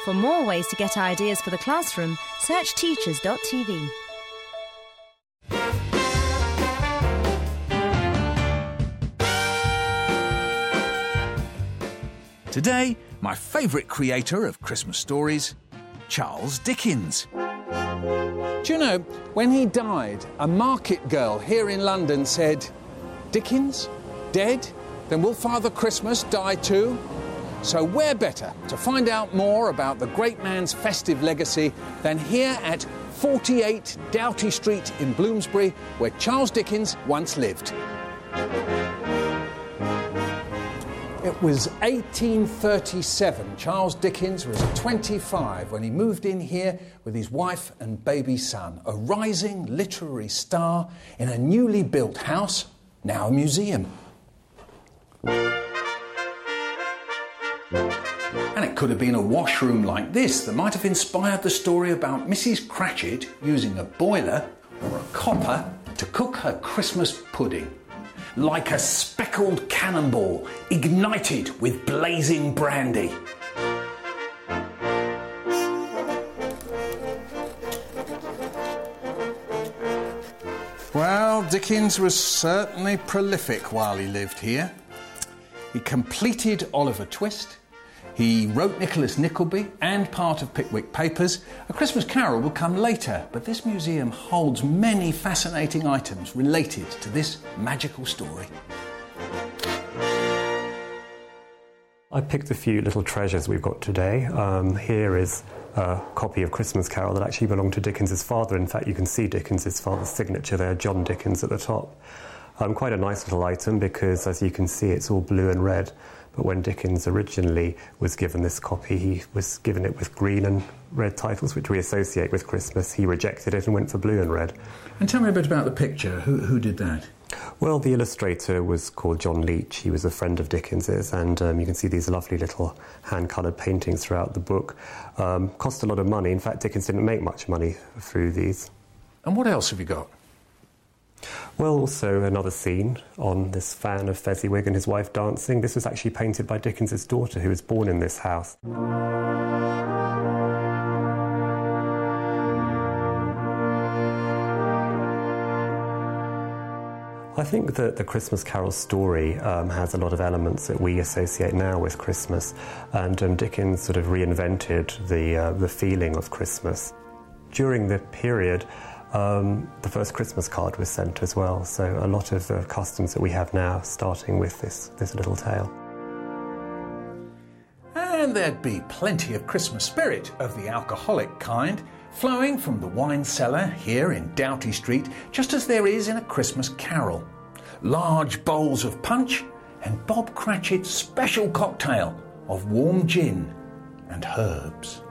For more ways to get ideas for the classroom, search teachers.tv. Today, my favourite creator of Christmas stories, Charles Dickens. Do you know, when he died, a market girl here in London said, "Dickens? Dead? Then will Father Christmas die too?" So where better to find out more about the great man's festive legacy than here at 48 Doughty Street in Bloomsbury, where Charles Dickens once lived. It was 1837. Charles Dickens was 25 when he moved in here with his wife and baby son, a rising literary star in a newly built house, now a museum. And it could have been a washroom like this that might have inspired the story about Mrs. Cratchit using a boiler or a copper to cook her Christmas pudding. Like a speckled cannonball ignited with blazing brandy. Well, Dickens was certainly prolific while he lived here. He completed Oliver Twist. He wrote Nicholas Nickleby and part of Pickwick Papers. A Christmas Carol will come later, but this museum holds many fascinating items related to this magical story. I picked a few little treasures we've got today. Here is a copy of Christmas Carol that actually belonged to Dickens's father. In fact, you can see Dickens's father's signature there, John Dickens, at the top. Quite a nice little item because, as you can see, it's all blue and red. But when Dickens originally was given this copy, he was given it with green and red titles, which we associate with Christmas. He rejected it and went for blue and red. And tell me a bit about the picture. Who did that? Well, the illustrator was called John Leach. He was a friend of Dickens's, and you can see these lovely little hand-coloured paintings throughout the book. Cost a lot of money. In fact, Dickens didn't make much money through these. And what else have you got? Well, also another scene on this fan of Fezziwig and his wife dancing. This was actually painted by Dickens's daughter, who was born in this house. I think that the Christmas Carol story has a lot of elements that we associate now with Christmas, and Dickens sort of reinvented the feeling of Christmas. During the period, the first Christmas card was sent as well, so a lot of the customs that we have now starting with this little tale. And there'd be plenty of Christmas spirit of the alcoholic kind flowing from the wine cellar here in Doughty Street, just as there is in A Christmas Carol. Large bowls of punch and Bob Cratchit's special cocktail of warm gin and herbs.